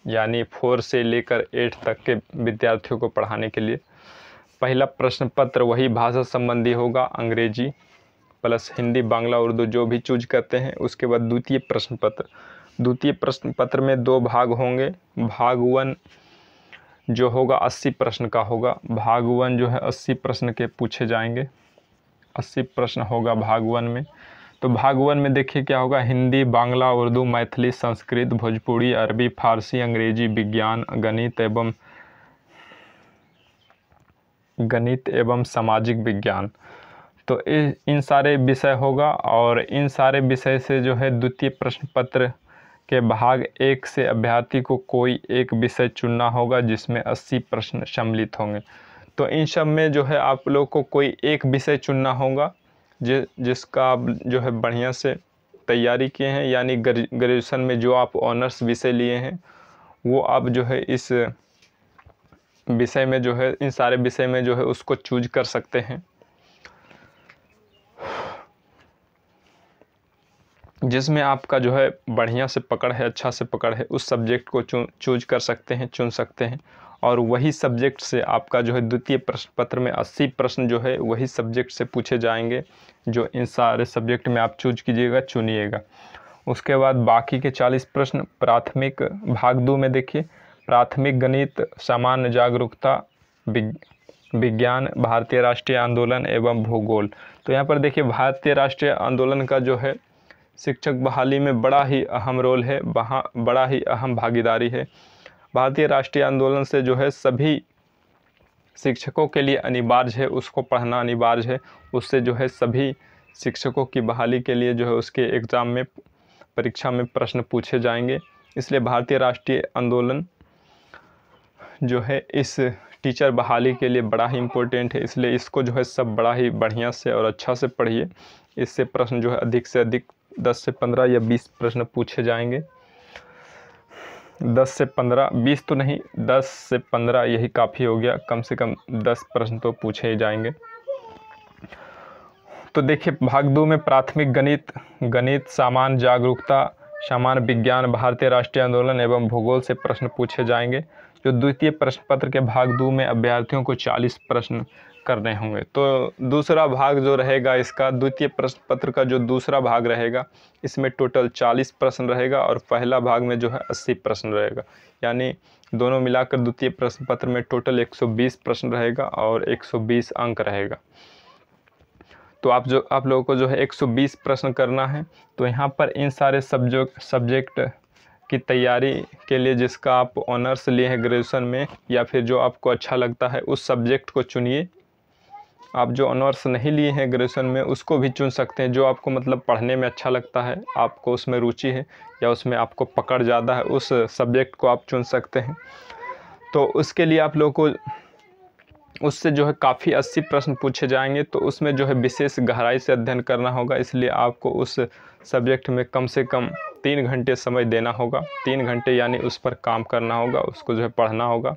यानी 4 से लेकर 8 तक के विद्यार्थियों को पढ़ाने के लिए। पहला प्रश्न पत्र वही भाषा संबंधी होगा, अंग्रेजी प्लस हिंदी, बांग्ला, उर्दू जो भी चूज करते हैं। उसके बाद द्वितीय प्रश्न पत्र, द्वितीय प्रश्न पत्र में 2 भाग होंगे। भाग 1 जो होगा 80 प्रश्न का होगा। भाग 1 जो है 80 प्रश्न के पूछे जाएंगे, 80 प्रश्न होगा भाग 1 में। तो भाग 1 में देखिए क्या होगा, हिंदी, बांग्ला, उर्दू, मैथिली, संस्कृत, भोजपुरी, अरबी, फारसी, अंग्रेजी, विज्ञान, गणित एवं सामाजिक विज्ञान। तो इन सारे विषय होगा और इन सारे विषय से जो है द्वितीय प्रश्न पत्र के भाग 1 से अभ्यर्थी को कोई एक विषय चुनना होगा जिसमें 80 प्रश्न सम्मिलित होंगे। तो इन सब में जो है आप लोग को कोई एक विषय चुनना होगा जिसका आप जो है बढ़िया से तैयारी किए हैं, यानी ग्रेजुएशन में जो आप ऑनर्स विषय लिए हैं वो आप जो है इस विषय में जो है इन सारे विषय में जो है उसको चूज कर सकते हैं। जिसमें आपका जो है बढ़िया से पकड़ है, अच्छा से पकड़ है, उस सब्जेक्ट को चूज कर सकते हैं, चुन सकते हैं। और वही सब्जेक्ट से आपका जो है द्वितीय प्रश्न पत्र में 80 प्रश्न जो है वही सब्जेक्ट से पूछे जाएंगे, जो इन सारे सब्जेक्ट में आप चूज कीजिएगा, चुनिएगा। उसके बाद बाकी के 40 प्रश्न प्राथमिक भाग 2 में देखिए, प्राथमिक गणित, सामान्य जागरूकता, विज्ञान, भारतीय राष्ट्रीय आंदोलन एवं भूगोल। तो यहाँ पर देखिए भारतीय राष्ट्रीय आंदोलन का जो है शिक्षक बहाली में बड़ा ही अहम रोल है, वहाँ बड़ा ही अहम भागीदारी है। भारतीय राष्ट्रीय आंदोलन से जो है सभी शिक्षकों के लिए अनिवार्य है, उसको पढ़ना अनिवार्य है। उससे जो है सभी शिक्षकों की बहाली के लिए जो है उसके एग्ज़ाम में, परीक्षा में प्रश्न पूछे जाएंगे। इसलिए भारतीय राष्ट्रीय आंदोलन जो है इस टीचर बहाली के लिए बड़ा ही इम्पोर्टेंट है। इसलिए इसको जो है सब बड़ा ही बढ़िया से और अच्छा से पढ़िए। इससे प्रश्न जो है अधिक से अधिक 10 से 15 या 20 प्रश्न पूछे जाएंगे। 10 से 15, 20 तो नहीं, 10 से 15 यही काफ़ी हो गया, कम से कम 10 प्रश्न तो पूछे ही जाएंगे। तो देखिए भाग 2 में प्राथमिक गणित, सामान्य जागरूकता, सामान्य विज्ञान, भारतीय राष्ट्रीय आंदोलन एवं भूगोल से प्रश्न पूछे जाएंगे। जो द्वितीय प्रश्न पत्र के भाग 2 में अभ्यर्थियों को 40 प्रश्न करने होंगे। तो दूसरा भाग जो रहेगा इसका, द्वितीय प्रश्न पत्र का जो दूसरा भाग रहेगा, इसमें टोटल 40 प्रश्न रहेगा और पहला भाग में जो है 80 प्रश्न रहेगा। यानी दोनों मिलाकर द्वितीय प्रश्न पत्र में टोटल 120 प्रश्न रहेगा और 120 अंक रहेगा। तो आप लोगों को जो है 120 प्रश्न करना है। तो यहाँ पर इन सारे सब्जेक्ट की तैयारी के लिए जिसका आप ऑनर्स लिए हैं ग्रेजुएशन में, या फिर जो आपको अच्छा लगता है उस सब्जेक्ट को चुनिए। आप जो ऑनर्स नहीं लिए हैं ग्रेजुएशन में उसको भी चुन सकते हैं, जो आपको मतलब पढ़ने में अच्छा लगता है, आपको उसमें रुचि है या उसमें आपको पकड़ ज़्यादा है, उस सब्जेक्ट को आप चुन सकते हैं। तो उसके लिए आप लोगों को उससे जो है काफ़ी 80 प्रश्न पूछे जाएंगे। तो उसमें जो है विशेष गहराई से अध्ययन करना होगा। इसलिए आपको उस सब्जेक्ट में कम से कम 3 घंटे समय देना होगा। 3 घंटे यानी उस पर काम करना होगा, उसको जो है पढ़ना होगा,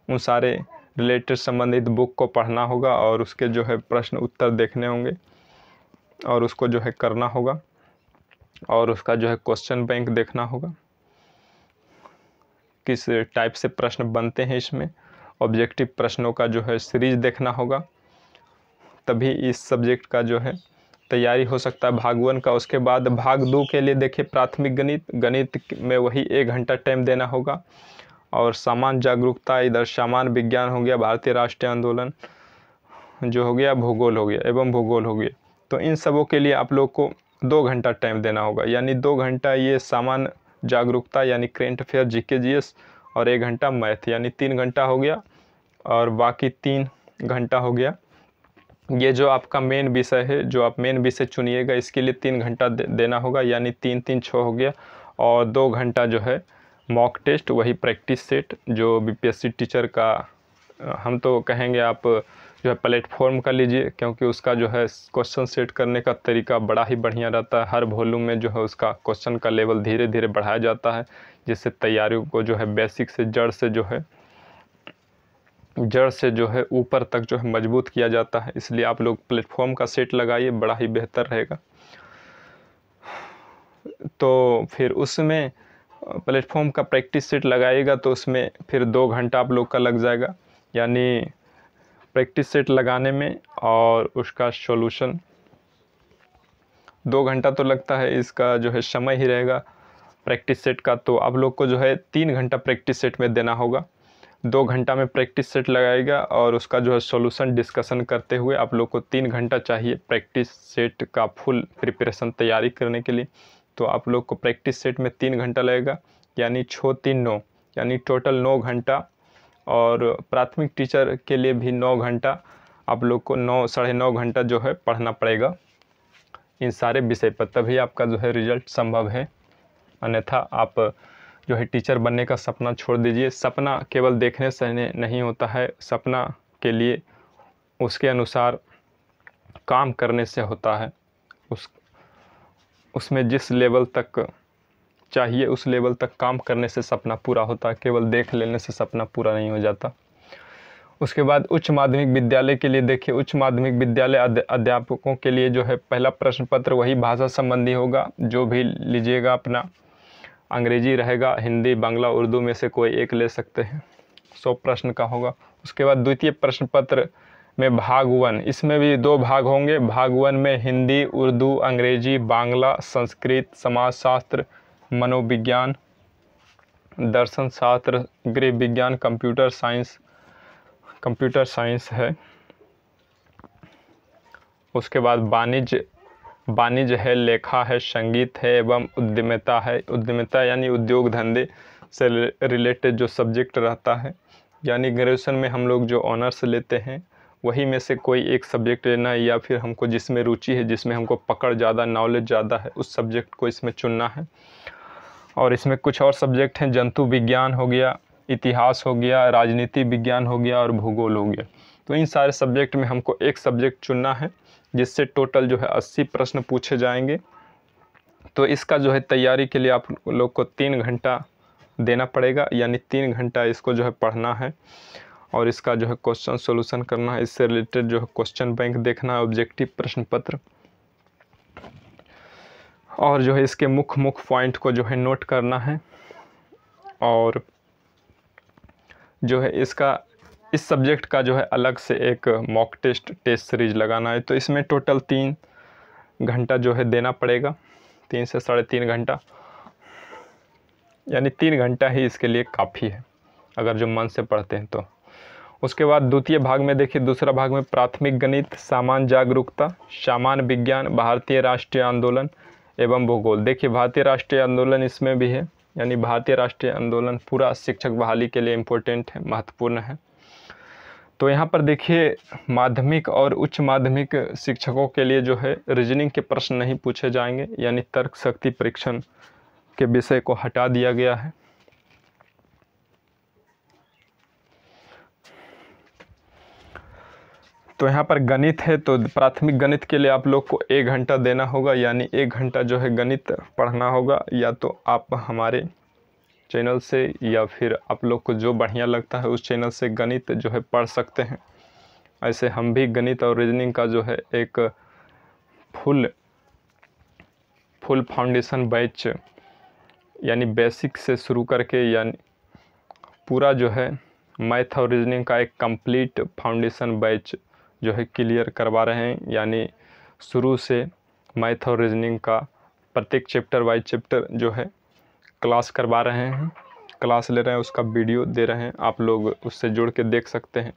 उन सारे रिलेटेड संबंधित बुक को पढ़ना होगा और उसके जो है प्रश्न उत्तर देखने होंगे और उसको जो है करना होगा और उसका जो है क्वेश्चन बैंक देखना होगा, किस टाइप से प्रश्न बनते हैं इसमें। ऑब्जेक्टिव प्रश्नों का जो है सीरीज देखना होगा, तभी इस सब्जेक्ट का जो है तैयारी हो सकता है भाग 1 का। उसके बाद भाग 2 के लिए देखिए प्राथमिक गणित में वही 1 घंटा टाइम देना होगा और सामान्य जागरूकता, इधर सामान्य विज्ञान हो गया, भारतीय राष्ट्रीय आंदोलन जो हो गया, भूगोल हो गया एवं भूगोल हो गया। तो इन सबों के लिए आप लोग को 2 घंटा टाइम देना होगा। यानी 2 घंटा ये सामान्य जागरूकता यानी करेंट अफेयर, जीके जीएस, और 1 घंटा मैथ, यानी 3 घंटा हो गया और बाकी 3 घंटा हो गया ये जो आपका मेन विषय है, जो आप मेन विषय चुनिएगा इसके लिए 3 घंटा देना होगा, यानी 3 3 6 हो गया और 2 घंटा जो है मॉक टेस्ट, वही प्रैक्टिस सेट जो बीपीएससी टीचर का हम तो कहेंगे आप जो है प्लेटफॉर्म का लीजिए, क्योंकि उसका जो है क्वेश्चन सेट करने का तरीका बड़ा ही बढ़िया रहता है। हर वॉल्यूम में जो है उसका क्वेश्चन का लेवल धीरे धीरे बढ़ाया जाता है, जिससे तैयारियों को जो है बेसिक से जड़ से जो है ऊपर तक जो है मजबूत किया जाता है। इसलिए आप लोग प्लेटफॉर्म का सेट लगाइए, बड़ा ही बेहतर रहेगा। तो फिर उसमें प्लेटफॉर्म का प्रैक्टिस सेट लगाइएगा तो उसमें फिर 2 घंटा आप लोग का लग जाएगा, यानी प्रैक्टिस सेट लगाने में और उसका सॉल्यूशन 2 घंटा तो लगता है, इसका जो है समय ही रहेगा प्रैक्टिस सेट का। तो आप लोग को जो है 3 घंटा प्रैक्टिस सेट में देना होगा। 2 घंटा में प्रैक्टिस सेट लगाएगा और उसका जो है सॉल्यूशन डिस्कशन करते हुए आप लोग को 3 घंटा चाहिए प्रैक्टिस सेट का फुल प्रिपरेशन तैयारी करने के लिए। तो आप लोग को प्रैक्टिस सेट में 3 घंटा लगेगा, यानी 6 3 9, यानी टोटल 9 घंटा। और प्राथमिक टीचर के लिए भी 9 घंटा आप लोग को 9 साढ़े 9 घंटा जो है पढ़ना पड़ेगा इन सारे विषय पर, तभी आपका जो है रिजल्ट संभव है। अन्यथा आप जो है टीचर बनने का सपना छोड़ दीजिए। सपना केवल देखने से नहीं होता है, सपना के लिए उसके अनुसार काम करने से होता है। उसमें जिस लेवल तक चाहिए उस लेवल तक काम करने से सपना पूरा होता है, केवल देख लेने से सपना पूरा नहीं हो जाता। उसके बाद उच्च माध्यमिक विद्यालय के लिए देखिए, उच्च माध्यमिक विद्यालय अध्यापकों के लिए जो है पहला प्रश्न पत्र वही भाषा संबंधी होगा, जो भी लीजिएगा अपना। अंग्रेजी रहेगा, हिंदी, बांग्ला, उर्दू में से कोई एक ले सकते हैं। 100 प्रश्न का होगा। उसके बाद द्वितीय प्रश्न पत्र में भाग 1, इसमें भी 2 भाग होंगे। भाग 1 में हिंदी, उर्दू, अंग्रेजी, बांग्ला, संस्कृत, समाजशास्त्र, मनोविज्ञान, दर्शन शास्त्र, गृह विज्ञान, कंप्यूटर साइंस है। उसके बाद वाणिज्य है, लेखा है, संगीत है एवं उद्यमिता है। उद्यमिता यानी उद्योग धंधे से रिलेटेड जो सब्जेक्ट रहता है, यानी ग्रेजुएशन में हम लोग जो ऑनर्स लेते हैं वही में से कोई एक सब्जेक्ट लेना है, या फिर हमको जिसमें रुचि है, जिसमें हमको पकड़ ज़्यादा, नॉलेज ज़्यादा है, उस सब्जेक्ट को इसमें चुनना है। और इसमें कुछ और सब्जेक्ट हैं, जंतु विज्ञान हो गया, इतिहास हो गया, राजनीति विज्ञान हो गया और भूगोल हो गया। तो इन सारे सब्जेक्ट में हमको एक सब्जेक्ट चुनना है, जिससे टोटल जो है 80 प्रश्न पूछे जाएंगे। तो इसका जो है तैयारी के लिए आप लोग को 3 घंटा देना पड़ेगा, यानी 3 घंटा इसको जो है पढ़ना है और इसका जो है क्वेश्चन सोल्यूशन करना है। इससे रिलेटेड जो है क्वेश्चन बैंक देखना है, ऑब्जेक्टिव प्रश्न पत्र, और जो है इसके मुख्य पॉइंट को जो है नोट करना है। और जो है इस सब्जेक्ट का जो है अलग से एक मॉक टेस्ट सीरीज लगाना है। तो इसमें टोटल 3 घंटा जो है देना पड़ेगा, 3 से 3.5 घंटा, यानी 3 घंटा ही इसके लिए काफ़ी है अगर जो मन से पढ़ते हैं तो। उसके बाद द्वितीय भाग में देखिए, दूसरा भाग में प्राथमिक गणित, सामान्य जागरूकता, सामान्य विज्ञान, भारतीय राष्ट्रीय आंदोलन एवं भूगोल। देखिए भारतीय राष्ट्रीय आंदोलन इसमें भी है, यानी भारतीय राष्ट्रीय आंदोलन पूरा शिक्षक बहाली के लिए इम्पोर्टेंट है, महत्वपूर्ण है। तो यहाँ पर देखिए माध्यमिक और उच्च माध्यमिक शिक्षकों के लिए जो है रीजनिंग के प्रश्न नहीं पूछे जाएंगे, यानी तर्क शक्ति परीक्षण के विषय को हटा दिया गया है। तो यहाँ पर गणित है, तो प्राथमिक गणित के लिए आप लोग को 1 घंटा देना होगा, यानी 1 घंटा जो है गणित पढ़ना होगा। या तो आप हमारे चैनल से या फिर आप लोग को जो बढ़िया लगता है उस चैनल से गणित जो है पढ़ सकते हैं। ऐसे हम भी गणित और रीजनिंग का जो है एक फुल फाउंडेशन बैच, यानी बेसिक से शुरू करके यानी पूरा जो है मैथ और रीजनिंग का एक कंप्लीट फाउंडेशन बैच जो है क्लियर करवा रहे हैं। यानी शुरू से मैथ और रीजनिंग का प्रत्येक चैप्टर बाय चैप्टर जो है क्लास करवा रहे हैं, क्लास ले रहे हैं, उसका वीडियो दे रहे हैं। आप लोग उससे जुड़ के देख सकते हैं।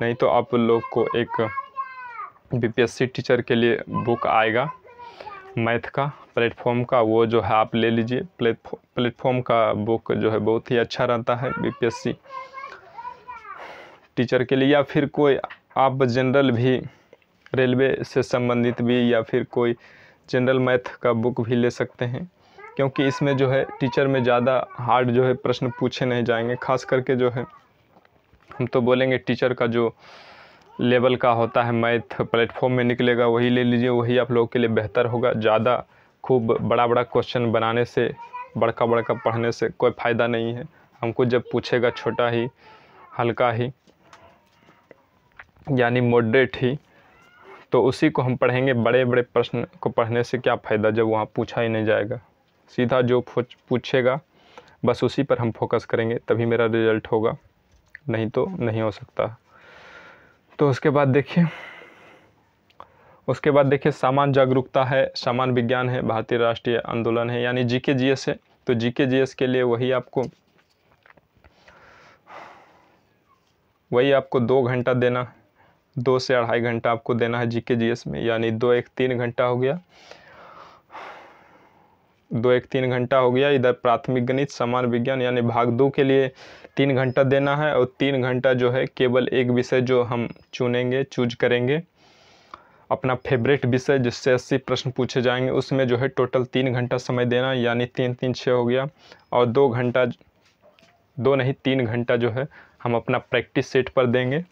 नहीं तो आप लोग को एक बीपीएससी टीचर के लिए बुक आएगा मैथ का, प्लेटफॉर्म का, वो जो है आप ले लीजिए। प्लेटफॉर्म का बुक जो है बहुत ही अच्छा रहता है बीपीएससी टीचर के लिए। या फिर कोई आप जनरल भी, रेलवे से संबंधित भी, या फिर कोई जनरल मैथ का बुक भी ले सकते हैं। क्योंकि इसमें जो है टीचर में ज़्यादा हार्ड जो है प्रश्न पूछे नहीं जाएंगे। खास करके जो है हम तो बोलेंगे टीचर का जो लेवल का होता है मैथ प्लेटफॉर्म में निकलेगा वही ले लीजिए, वही आप लोगों के लिए बेहतर होगा। ज़्यादा खूब बड़ा बड़ा क्वेश्चन बनाने से, बड़का बड़का पढ़ने से कोई फ़ायदा नहीं है। हमको जब पूछेगा छोटा ही, हल्का ही, यानी मॉडरेट ही, तो उसी को हम पढ़ेंगे। बड़े बड़े प्रश्न को पढ़ने से क्या फ़ायदा जब वहाँ पूछा ही नहीं जाएगा। सीधा जो पूछेगा बस उसी पर हम फोकस करेंगे, तभी मेरा रिजल्ट होगा, नहीं तो नहीं हो सकता। तो उसके बाद देखिए सामान्य जागरूकता है, सामान्य विज्ञान है, भारतीय राष्ट्रीय आंदोलन है, यानी जीके जीएस है। तो जीके जीएस के लिए वही आपको 2 घंटा देना, 2 से 2.5 घंटा आपको देना है जीके जीएस में, यानी 2 1 3 घंटा हो गया। 2 1 3 घंटा हो गया। इधर प्राथमिक गणित सामान्य विज्ञान यानी भाग 2 के लिए 3 घंटा देना है, और 3 घंटा जो है केवल एक विषय जो हम चूज करेंगे अपना फेवरेट विषय, जिससे 80 प्रश्न पूछे जाएंगे, उसमें जो है टोटल 3 घंटा समय देना, यानी 3 3 6 हो गया। और 3 घंटा जो है हम अपना प्रैक्टिस सेट पर देंगे।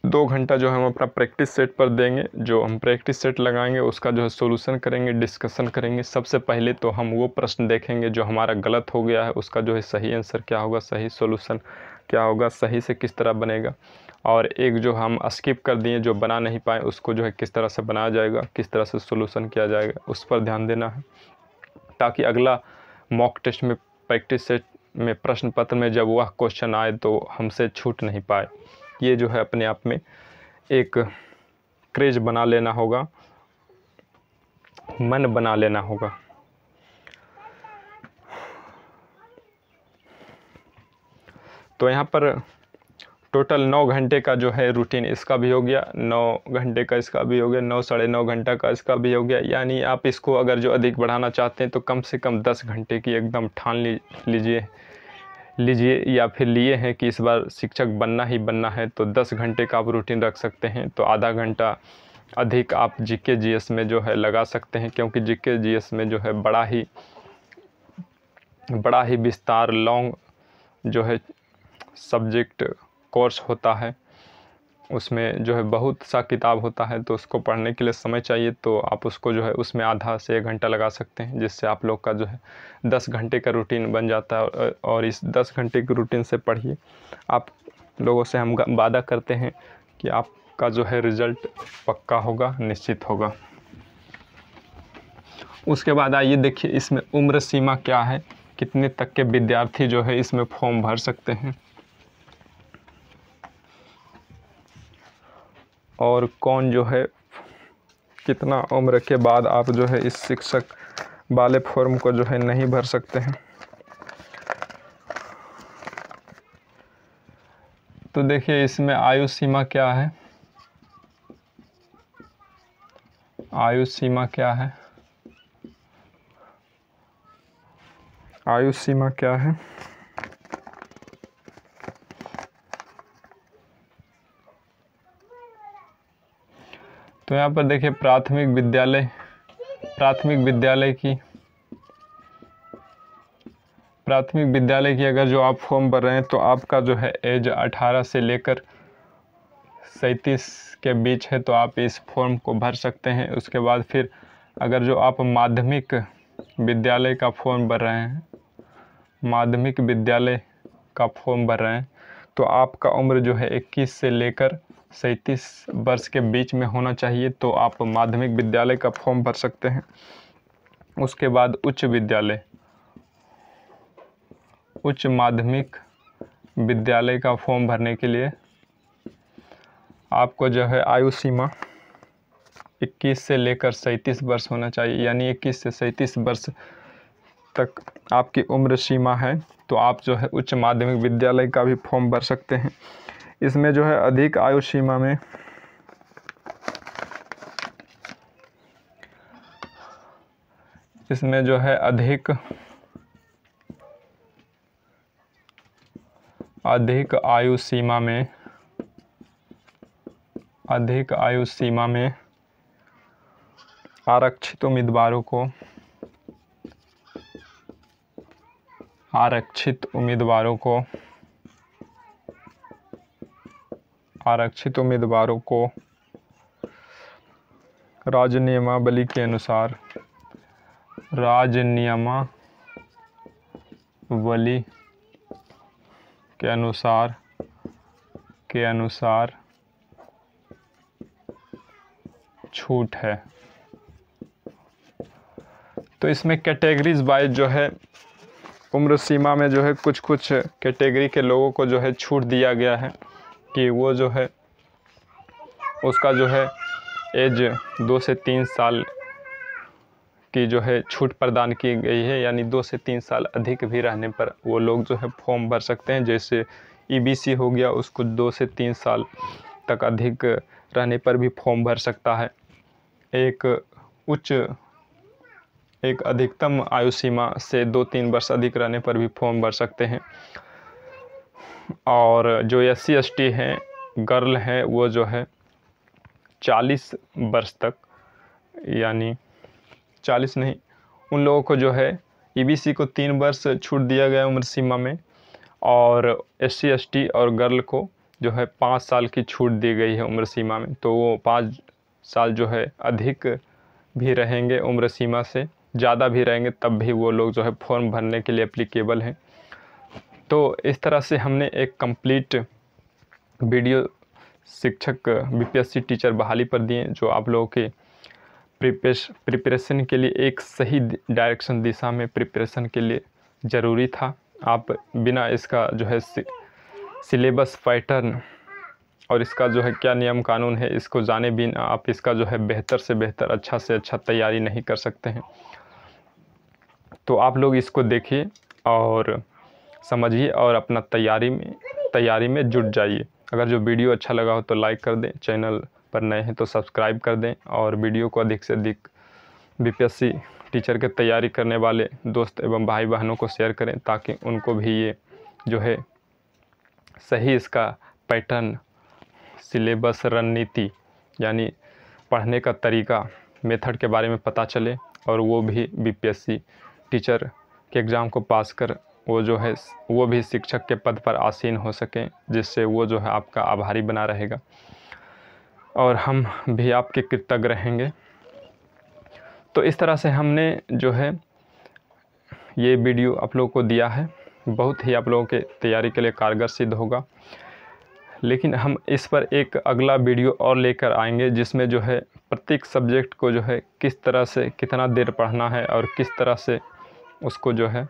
2 घंटा जो हम अपना प्रैक्टिस सेट पर देंगे। जो हम प्रैक्टिस सेट लगाएंगे उसका जो है सोल्यूशन करेंगे, डिस्कशन करेंगे। सबसे पहले तो हम वो प्रश्न देखेंगे जो हमारा गलत हो गया है, उसका जो है सही आंसर क्या होगा, सही सोल्यूशन क्या होगा, सही से किस तरह बनेगा। और एक जो हम स्किप कर दिए, जो बना नहीं पाए, उसको जो है किस तरह से बनाया जाएगा, किस तरह से सोल्यूशन किया जाएगा, उस पर ध्यान देना है, ताकि अगला मॉक टेस्ट में, प्रैक्टिस सेट में, प्रश्न पत्र में जब वह क्वेश्चन आए तो हमसे छूट नहीं पाए। ये जो है अपने आप में एक क्रेज बना लेना होगा, मन बना लेना होगा। तो यहाँ पर टोटल 9 घंटे का जो है रूटीन इसका भी हो गया, 9 घंटे का इसका भी हो गया, 9 साढ़े 9 घंटा का इसका भी हो गया। यानी आप इसको अगर जो अधिक बढ़ाना चाहते हैं तो कम से कम 10 घंटे की एकदम ठान लीजिए, या फिर लिए हैं कि इस बार शिक्षक बनना ही बनना है, तो 10 घंटे का आप रूटीन रख सकते हैं। तो आधा घंटा अधिक आप जीके जीएस में जो है लगा सकते हैं, क्योंकि जीके जीएस में जो है बड़ा ही विस्तार, लॉन्ग जो है सब्जेक्ट कोर्स होता है, उसमें जो है बहुत सा किताब होता है, तो उसको पढ़ने के लिए समय चाहिए। तो आप उसको जो है उसमें आधा से 1 घंटा लगा सकते हैं, जिससे आप लोग का जो है 10 घंटे का रूटीन बन जाता है। और इस 10 घंटे के रूटीन से पढ़िए। आप लोगों से हम वादा करते हैं कि आपका जो है रिज़ल्ट पक्का होगा, निश्चित होगा। उसके बाद आइए देखिए इसमें उम्र सीमा क्या है, कितने तक के विद्यार्थी जो है इसमें फॉर्म भर सकते हैं, और कौन जो है कितना उम्र के बाद आप जो है इस शिक्षक वाले फॉर्म को जो है नहीं भर सकते हैं। तो देखिए इसमें आयु सीमा क्या है, आयु सीमा क्या है, आयु सीमा क्या है। तो यहाँ पर देखिए प्राथमिक विद्यालय की अगर जो आप फॉर्म भर रहे हैं तो आपका जो है एज 18 से लेकर 37 के बीच है, तो आप इस फॉर्म को भर सकते हैं। उसके बाद फिर अगर जो आप माध्यमिक विद्यालय का फॉर्म भर रहे हैं, माध्यमिक विद्यालय का फॉर्म भर रहे हैं, तो आपका उम्र जो है 21 से लेकर 37 वर्ष के बीच में होना चाहिए, तो आप माध्यमिक विद्यालय का फॉर्म भर सकते हैं। उसके बाद उच्च माध्यमिक विद्यालय का फॉर्म भरने के लिए आपको जो है आयु सीमा 21 से लेकर 37 वर्ष होना चाहिए, यानी 21 से 37 वर्ष तक आपकी उम्र सीमा है, तो आप जो है उच्च माध्यमिक विद्यालय का भी फॉर्म भर सकते हैं। इसमें जो है अधिक आयु सीमा में अधिक आयु सीमा में आरक्षित उम्मीदवारों को आरक्षित उम्मीदवारों को राज्य नियमावली के अनुसार छूट है। तो इसमें कैटेगरीज वाइज जो है उम्र सीमा में जो है कुछ कैटेगरी के लोगों को जो है छूट दिया गया है कि वो जो है उसका जो है एज 2 से 3 साल की जो है छूट प्रदान की गई है, यानी 2 से 3 साल अधिक भी रहने पर वो लोग जो है फॉर्म भर सकते हैं। जैसे ईबीसी हो गया, उसको 2 से 3 साल तक अधिक रहने पर भी फॉर्म भर सकता है। एक अधिकतम आयु सीमा से 2-3 वर्ष अधिक रहने पर भी फॉर्म भर सकते हैं। और जो SC ST हैं, गर्ल हैं, वो जो है 40 वर्ष तक, यानी 40 नहीं, उन लोगों को जो है ईबीसी को 3 वर्ष छूट दिया गया उम्र सीमा में, और SC ST और गर्ल को जो है 5 साल की छूट दी गई है उम्र सीमा में। तो वो 5 साल जो है अधिक भी रहेंगे, उम्र सीमा से ज़्यादा भी रहेंगे, तब भी वो लोग जो है फॉर्म भरने के लिए एप्लीकेबल हैं। तो इस तरह से हमने एक कंप्लीट वीडियो शिक्षक BPSC टीचर बहाली पर दिए, जो आप लोगों के प्रिपरेशन के लिए एक सही डायरेक्शन दिशा में प्रिपरेशन के लिए ज़रूरी था। आप बिना इसका जो है सिलेबस पैटर्न और इसका जो है क्या नियम कानून है, इसको जाने बिना आप इसका जो है बेहतर से बेहतर, अच्छा से अच्छा तैयारी नहीं कर सकते हैं। तो आप लोग इसको देखिए और समझिए और अपना तैयारी में जुट जाइए। अगर जो वीडियो अच्छा लगा हो तो लाइक कर दें, चैनल पर नए हैं तो सब्सक्राइब कर दें, और वीडियो को अधिक से अधिक BPSC टीचर की तैयारी करने वाले दोस्त एवं भाई बहनों को शेयर करें, ताकि उनको भी ये जो है सही इसका पैटर्न, सिलेबस, रणनीति, यानी पढ़ने का तरीका, मेथड के बारे में पता चले, और वो भी BPSC टीचर के एग्ज़ाम को पास कर वो भी शिक्षक के पद पर आसीन हो सकें, जिससे वो जो है आपका आभारी बना रहेगा और हम भी आपके कृतज्ञ रहेंगे। तो इस तरह से हमने जो है ये वीडियो आप लोगों को दिया है, बहुत ही आप लोगों के तैयारी के लिए कारगर सिद्ध होगा। लेकिन हम इस पर एक अगला वीडियो और लेकर आएंगे, जिसमें जो है प्रत्येक सब्जेक्ट को जो है किस तरह से कितना देर पढ़ना है, और किस तरह से उसको जो है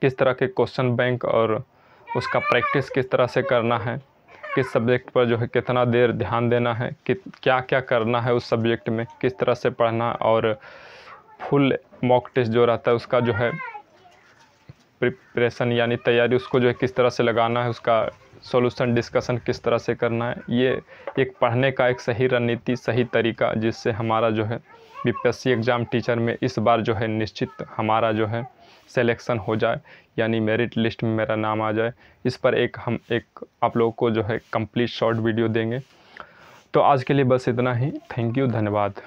किस तरह के क्वेश्चन बैंक और उसका प्रैक्टिस किस तरह से करना है, किस सब्जेक्ट पर जो है कितना देर ध्यान देना है, क्या क्या करना है उस सब्जेक्ट में, किस तरह से पढ़ना, और फुल मॉक टेस्ट जो रहता है उसका जो है प्रिपरेशन यानी तैयारी, उसको जो है किस तरह से लगाना है, उसका सॉल्यूशन डिस्कशन किस तरह से करना है। ये एक पढ़ने का एक सही रणनीति, सही तरीका, जिससे हमारा जो है BPSC एग्ज़ाम टीचर में इस बार जो है निश्चित हमारा जो है सिलेक्शन हो जाए, यानी मेरिट लिस्ट में मेरा नाम आ जाए। इस पर हम एक आप लोगों को जो है कंप्लीट शॉर्ट वीडियो देंगे। तो आज के लिए बस इतना ही। थैंक यू, धन्यवाद।